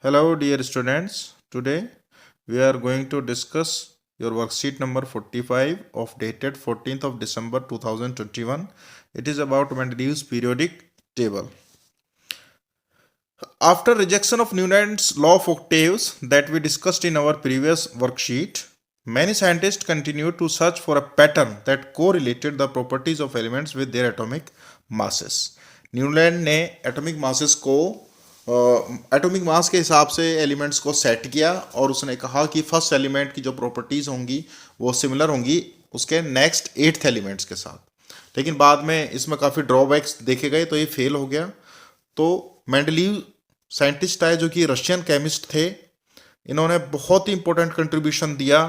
Hello, dear students. Today we are going to discuss your worksheet number 45 of dated 14th of December 2021. It is about Mendeleev's periodic table. After rejection of Newton's law of octaves that we discussed in our previous worksheet, many scientists continued to search for a pattern that correlated the properties of elements with their atomic masses. Newton ने atomic masses को atomic mass के हिसाब से elements को set किया और उसने कहा कि फर्स्ट एलिमेंट की जो प्रॉपर्टीज होंगी वो सिमिलर होंगी उसके नेक्स्ट एट्थ एलिमेंट्स के साथ। लेकिन बाद में इसमें काफ़ी ड्रॉबैक्स देखे गए तो ये फेल हो गया। तो मेंडलीव साइंटिस्ट आए जो कि रशियन केमिस्ट थे। इन्होंने बहुत ही इंपॉर्टेंट कंट्रीब्यूशन दिया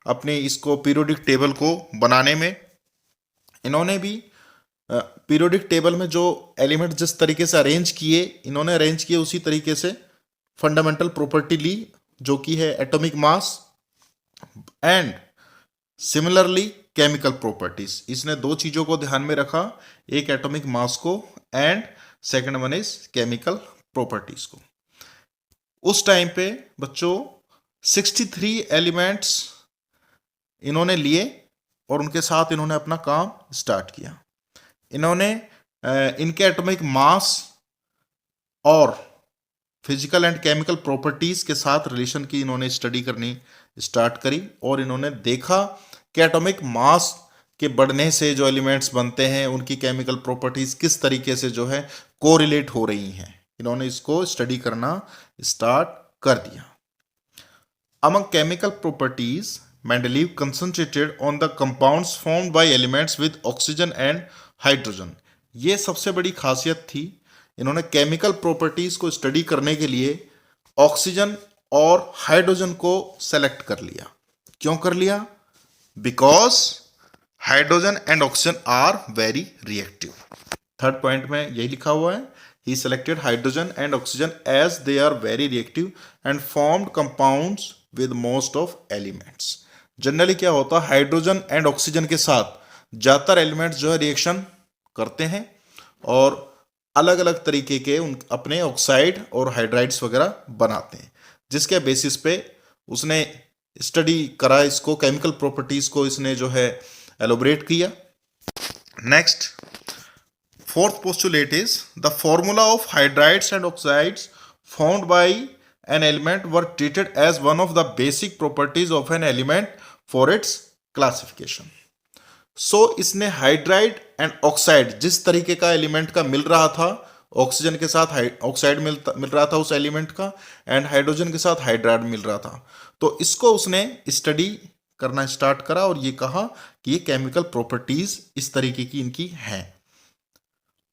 अपने इसको पीरियोडिक टेबल को बनाने में। इन्होंने भी पीरियोडिक टेबल में जो एलिमेंट जिस तरीके से अरेंज किए इन्होंने अरेंज किए उसी तरीके से फंडामेंटल प्रॉपर्टी ली जो कि है atomic mass and similarly chemical properties. इसने दो चीज़ों को ध्यान में रखा, एक एटॉमिक मास को and second one is chemical properties को। उस टाइम पे बच्चों 63 एलिमेंट्स इन्होंने लिए और उनके साथ इन्होंने अपना काम स्टार्ट किया। इन्होंने इनके एटॉमिक मास और फिजिकल एंड केमिकल प्रॉपर्टीज के साथ रिलेशन की इन्होंने स्टडी करनी स्टार्ट करी और इन्होंने देखा कि एटॉमिक मास के बढ़ने से जो एलिमेंट्स बनते हैं उनकी केमिकल प्रॉपर्टीज किस तरीके से जो है कोरिलेट हो रही हैं। इन्होंने इसको स्टडी करना स्टार्ट कर दिया। Among chemical properties Mendeleev concentrated on the compounds formed by elements with oxygen and hydrogen. ये सबसे बड़ी खासियत थी। इन्होंने केमिकल प्रॉपर्टीज को स्टडी करने के लिए ऑक्सीजन और हाइड्रोजन को सेलेक्ट कर लिया। क्यों कर लिया? Because hydrogen and oxygen are very reactive. Third point में यही लिखा हुआ है, he selected hydrogen and oxygen as they are very reactive and formed compounds with most of elements. Generally क्या होता है, हाइड्रोजन एंड ऑक्सीजन के साथ ज़्यादातर एलिमेंट्स जो है रिएक्शन करते हैं और अलग अलग तरीके के अपने ऑक्साइड और हाइड्राइड्स वगैरह बनाते हैं, जिसके बेसिस पे उसने स्टडी करा इसको, केमिकल प्रॉपर्टीज को इसने जो है एलोबरेट किया। Next fourth postulate is the formula of hydrides and oxides found by an element were treated as one of the basic properties of an element for its classification. So इसने hydride and oxide जिस तरीके का element का मिल रहा था, oxygen के साथ oxide मिल रहा था उस एलिमेंट का एंड हाइड्रोजन के साथ हाइड्राइड मिल रहा था, तो इसको उसने स्टडी करना स्टार्ट करा और ये कहा कि ये केमिकल प्रॉपर्टीज इस तरीके की इनकी हैं।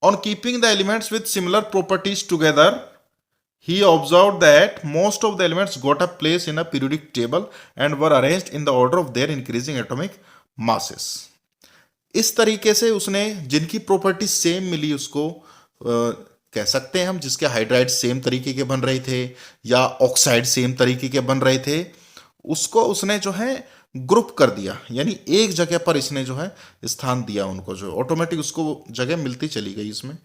On keeping the elements with similar properties together he observed that most of the elements got a place in a periodic table and were arranged in the order of their increasing atomic masses। इस तरीके से उसने जिनकी property same मिली उसको कह सकते हैं हम, जिसके हाइड्राइड सेम तरीके के बन रहे थे या ऑक्साइड सेम तरीके के बन रहे थे, उसको उसने जो है ग्रुप कर दिया, यानी एक जगह पर इसने जो है स्थान दिया उनको, जो ऑटोमेटिक उसको जगह मिलती चली गई इसमें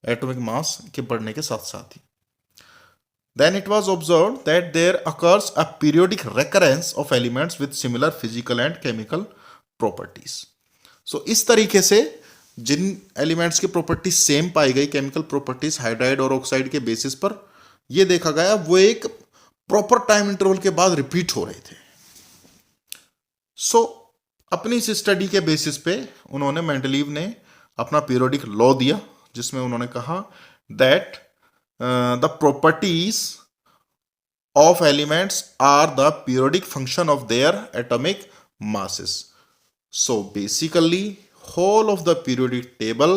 एटॉमिक मास के बढ़ने के साथ साथ ही। Then it was observed that there occurs a periodic recurrence of elements with similar physical and chemical properties। So इस तरीके से जिन एलिमेंट्स की प्रॉपर्टी सेम पाई गई, केमिकल प्रॉपर्टीज हाइड्राइड और ऑक्साइड के बेसिस पर, ये देखा गया वो एक प्रॉपर टाइम इंटरवल के बाद रिपीट हो रहे थे। सो अपनी इस स्टडी के बेसिस पे उन्होंने मेंडलीव ने अपना पीरियोडिक लॉ दिया, जिसमें उन्होंने कहा that the properties of elements are the periodic function of their atomic masses। So basically whole of the periodic table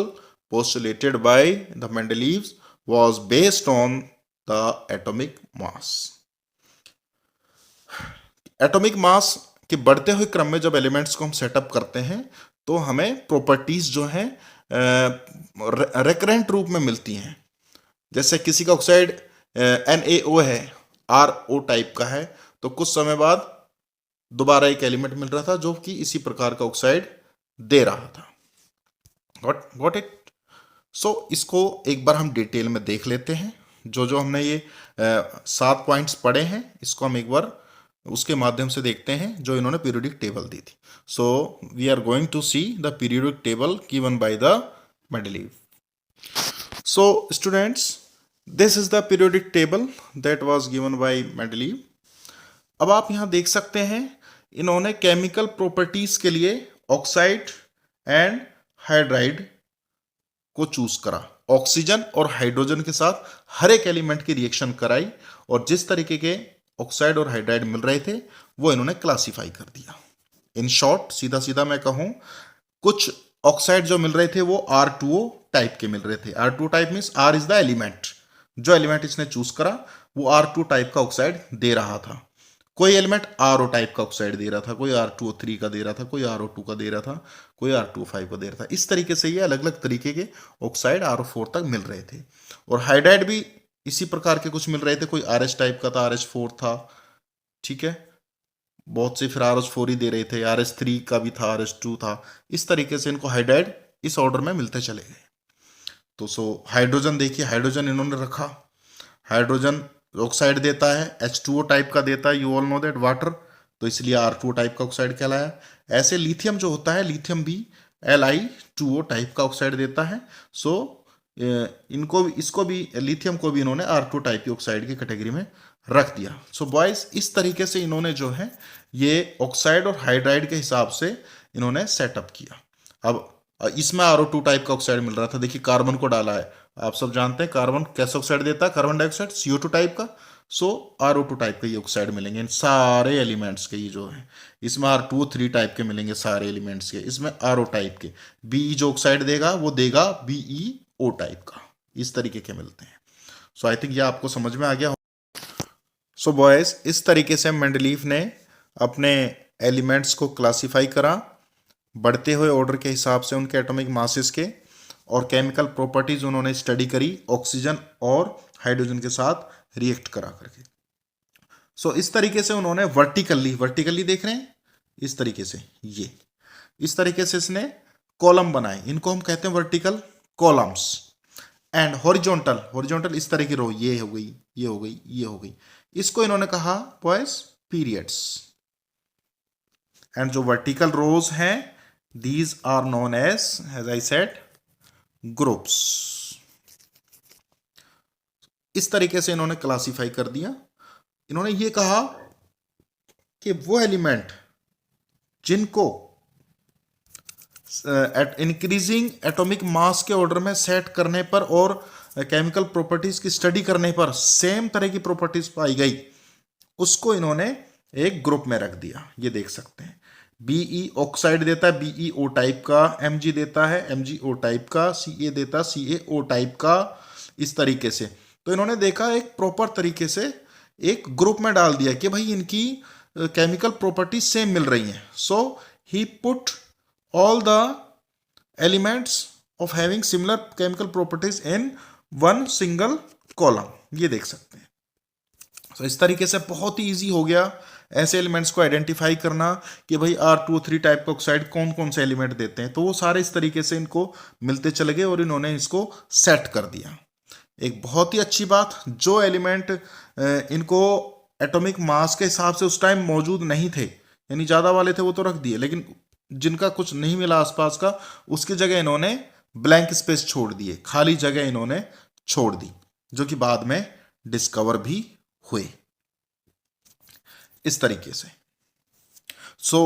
postulated by the Mendeleev was based on the atomic mass। Atomic mass के बढ़ते हुए क्रम में जब elements को हम setup करते हैं तो हमें प्रॉपर्टीज जो हैं रेकरेंट रूप में मिलती हैं। जैसे किसी का ऑक्साइड NaO है, RO टाइप का है, तो कुछ समय बाद दोबारा एक एलिमेंट मिल रहा था जो कि इसी प्रकार का ऑक्साइड दे रहा था। Got it? सो इसको एक बार हम डिटेल में देख लेते हैं। जो जो हमने ये 7 पॉइंट्स पढ़े हैं, इसको हम एक बार उसके माध्यम से देखते हैं जो इन्होंने पीरियोडिक टेबल दी थी. So we are going to see the periodic table given by the Mendeleev. So students, this is the periodic table that was given by Mendeleev. अब आप यहां देख सकते हैं इन्होंने केमिकल प्रॉपर्टीज के लिए ऑक्साइड एंड हाइड्राइड को चूज करा. ऑक्सीजन और हाइड्रोजन के साथ हर एक एलिमेंट की रिएक्शन कराई और जिस तरीके के ऑक्साइड और हाइड्राइड मिल रहे थे वो इन्होंने क्लासिफाई कर दिया. इन शॉर्ट, सीधा सीधा मैं कहूं, कुछ ऑक्साइड जो मिल रहे थे वो R2O टाइप के मिल रहे थे. R2 type means R is the element. जो एलिमेंट इसने चूज करा वो R2 टाइप का ऑक्साइड दे रहा था. कोई एलिमेंट RO टाइप का ऑक्साइड दे रहा था, कोई R2O3 का दे रहा था, कोई RO2 का दे रहा था, कोई R2O5 का दे रहा था. इस तरीके से ये अलग अलग तरीके के ऑक्साइड RO4 तक मिल रहे थे. और हाइड्राइड भी इसी प्रकार के कुछ मिल रहे थे. कोई RH टाइप का था, RH4 था, ठीक है, बहुत से फिर RH4 ही दे रहे थे, RH3 का भी था, RH2 था. इस तरीके से इनको हाइड्राइड इस ऑर्डर में मिलते चले गए. तो हाइड्रोजन देखिए, हाइड्रोजन इन्होंने रखा. हाइड्रोजन ऑक्साइड देता है, H2O टाइप का देता है, you all know that, water, तो इसलिए R2O टाइप का ऑक्साइड कहलाया. ऐसे लिथियम जो होता है, लिथियम भी Li2O टाइप का ऑक्साइड देता है. सो इनको इसको भी, लिथियम को भी इन्होंने R2 टाइप की ऑक्साइड की कैटेगरी में रख दिया. सो बॉयज, इस तरीके से इन्होंने जो है ये ऑक्साइड और हाइड्राइड के हिसाब से इन्होंने सेटअप किया. अब इसमें RO2 टाइप का ऑक्साइड मिल रहा था. देखिए कार्बन को डाला है, आप सब जानते हैं कार्बन कैसा ऑक्साइड देता है, कार्बन डाइऑक्साइड, CO2 टाइप का. सो RO2 टाइप के ये ऑक्साइड मिलेंगे इन सारे एलिमेंट्स के. ये जो है इसमें R2O3 टाइप के मिलेंगे सारे एलिमेंट्स के, इसमें RO टाइप के. BE जो ऑक्साइड देगा वो देगा BeO टाइप का. इस तरीके के मिलते हैं. सो आई थिंक ये आपको समझ में आ गया. सो बॉयज, इस तरीके से मेंडलीव ने अपने एलिमेंट्स को क्लासिफाई करा बढ़ते हुए ऑर्डर के हिसाब से उनके एटॉमिक मासेस के, और केमिकल प्रॉपर्टीज उन्होंने स्टडी करी ऑक्सीजन और हाइड्रोजन के साथ रिएक्ट करा करके. सो इस तरीके से उन्होंने वर्टिकली देख रहे हैं, इस तरीके से ये इस तरीके से इसने कॉलम बनाए. इनको हम कहते हैं वर्टिकल कॉलम्स. एंड हॉरिजॉन्टल इस तरह की रो, ये हो गई, ये हो गई, ये हो गई. इसको इन्होंने कहा बॉयज पीरियड्स. एंड जो वर्टिकल रोज हैं, these are known as I said, groups. इस तरीके से इन्होंने क्लासिफाई कर दिया. इन्होंने ये कहा कि वो एलिमेंट जिनको इंक्रीजिंग एटॉमिक मास के ऑर्डर में सेट करने पर और केमिकल प्रॉपर्टीज की स्टडी करने पर सेम तरह की प्रॉपर्टीज पाई गई, उसको इन्होंने एक ग्रुप में रख दिया. ये देख सकते हैं, BE ऑक्साइड देता है BeO टाइप का, Mg देता है MgO टाइप का, Ca देता है CaO टाइप का. इस तरीके से तो इन्होंने देखा एक प्रॉपर तरीके से एक ग्रुप में डाल दिया कि भाई इनकी केमिकल प्रॉपर्टीज सेम मिल रही हैं. So he put all the elements of having similar chemical properties in one single column. ये देख सकते हैं. तो इस तरीके से बहुत ही इजी हो गया ऐसे एलिमेंट्स को आइडेंटिफाई करना कि भाई R2O3 टाइप का ऑक्साइड कौन कौन से एलिमेंट देते हैं. तो वो सारे इस तरीके से इनको मिलते चले गए और इन्होंने इसको सेट कर दिया. एक बहुत ही अच्छी बात, जो एलिमेंट इनको एटॉमिक मास के हिसाब से उस टाइम मौजूद नहीं थे, यानी ज़्यादा वाले थे, वो तो रख दिए, लेकिन जिनका कुछ नहीं मिला आसपास का, उसकी जगह इन्होंने ब्लैंक स्पेस छोड़ दिए, खाली जगह इन्होंने छोड़ दी, जो कि बाद में डिस्कवर भी हुए इस तरीके से. सो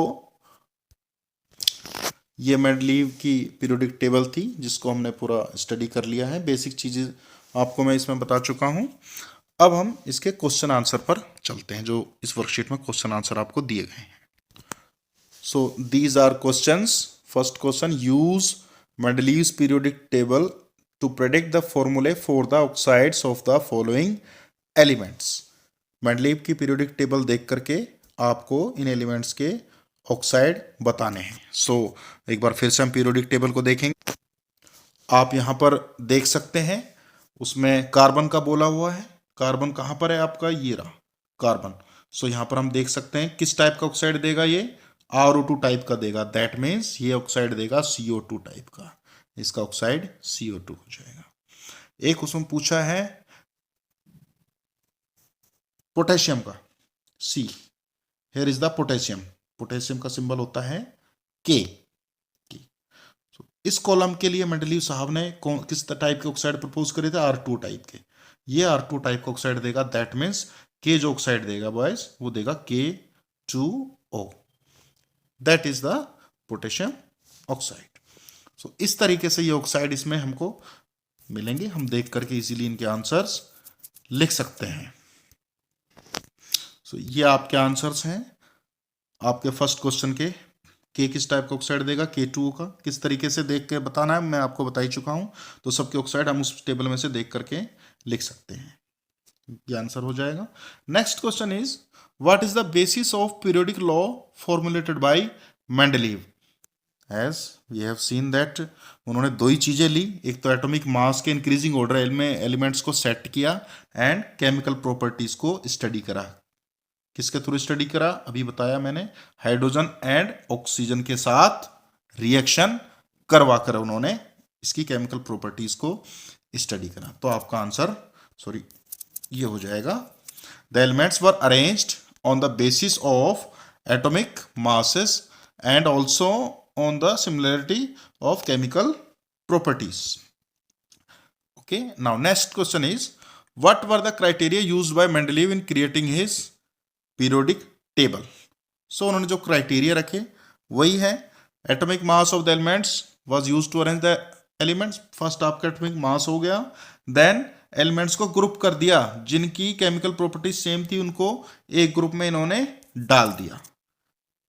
ये मेंडलीव की पीरियोडिक टेबल थी जिसको हमने पूरा स्टडी कर लिया है. बेसिक चीज़ें आपको मैं इसमें बता चुका हूं. अब हम इसके क्वेश्चन आंसर पर चलते हैं जो इस वर्कशीट में क्वेश्चन आंसर आपको दिए गए हैं. So these are questions. First question, use Mendeleev's periodic table to predict the formulae for the oxides of the following elements. Mendeleev की पीरियोडिक टेबल देख करके आपको इन एलिमेंट्स के ऑक्साइड बताने हैं. सो एक बार फिर से हम पीरियोडिक टेबल को देखेंगे. आप यहाँ पर देख सकते हैं उसमें कार्बन का बोला हुआ है. कार्बन कहाँ पर है आपका, ये रहा कार्बन. सो यहाँ पर हम देख सकते हैं किस टाइप का ऑक्साइड देगा, ये RO2 टाइप का देगा. दैट मीन्स ये ऑक्साइड देगा CO2 टाइप का. इसका ऑक्साइड CO2 हो जाएगा. एक उसमें पूछा है पोटेशियम का, see, here is the potassium, potassium का सिंबल होता है के। इस कॉलम के लिए मेंडलीव साहब ने किस टाइप के ऑक्साइड प्रपोज करे थे, R2 टाइप के। ये R2 टाइप का ऑक्साइड देगा, दैट मीन्स के जो ऑक्साइड देगा बॉयज वो देगा K2O, that is the potassium oxide. So इस तरीके से ये ऑक्साइड इसमें हमको मिलेंगे, हम देख करके इजीली इनके आंसर्स लिख सकते हैं। सो ये आपके आंसर्स हैं आपके फर्स्ट क्वेश्चन के। के किस टाइप का ऑक्साइड देगा, K2O का किस तरीके से देख के बताना है मैं आपको बता ही चुका हूं, तो सबके ऑक्साइड हम उस टेबल में से देख करके लिख सकते हैं, ये आंसर हो जाएगा। Next question is what is the basis of periodic law formulated by Mendeleev. As we have seen that उन्होंने दो ही चीजें ली, एक तो एटॉमिक मास के इंक्रीजिंग ऑर्डर में एलिमेंट्स को सेट किया एंड केमिकल प्रॉपर्टीज को स्टडी करा। किसके थ्रू स्टडी करा, अभी बताया मैंने, हाइड्रोजन एंड ऑक्सीजन के साथ रिएक्शन करवा कर उन्होंने इसकी केमिकल प्रॉपर्टीज को स्टडी करा। तो आपका आंसर सॉरी ये हो जाएगा, the elements were arranged on the basis of atomic masses and also on the similarity of chemical properties. Okay, now next question is what were the criteria used by Mendeleev in creating his periodic table. So उन्होंने जो criteria रखे वही है, atomic mass of the elements was used to arrange the elements. First आपका atomic mass हो गया, then elements को group कर दिया, जिनकी chemical properties सेम थी उनको एक ग्रुप में इन्होंने डाल दिया।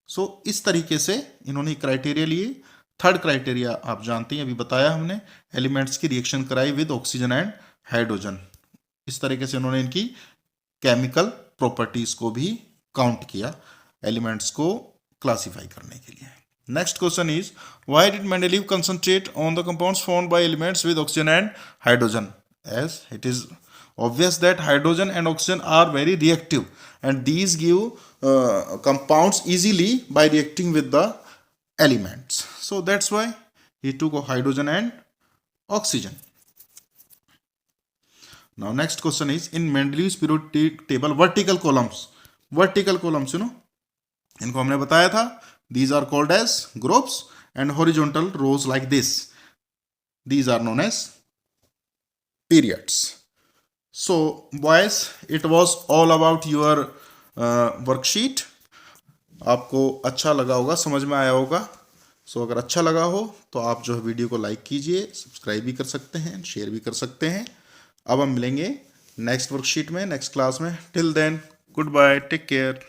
सो इस तरीके से इन्होंने क्राइटेरिया लिए। थर्ड क्राइटेरिया आप जानते हैं, अभी बताया हमने, एलिमेंट्स की रिएक्शन कराई विद ऑक्सीजन एंड हाइड्रोजन। इस तरीके से उन्होंने इनकी केमिकल प्रॉपर्टीज को भी काउंट किया एलिमेंट्स को क्लासिफाई करने के लिए। Next question is why did Mendeleev concentrate on the compounds formed by elements with oxygen and hydrogen, as it is obvious that hydrogen and oxygen are very reactive and these give compounds easily by reacting with the elements, so that's why he took hydrogen and oxygen. Now next question is in Mendeleev's periodic table vertical columns you know इनको हमने बताया था, these are called as groups and horizontal rows like this, these are known as periods. So boys, it was all about your worksheet. आपको अच्छा लगा होगा, समझ में आया होगा। सो अगर अच्छा लगा हो तो आप जो है वीडियो को लाइक कीजिए, सब्सक्राइब भी कर सकते हैं, शेयर भी कर सकते हैं। अब हम मिलेंगे नेक्स्ट वर्कशीट में, नेक्स्ट क्लास में। Till then goodbye, take care.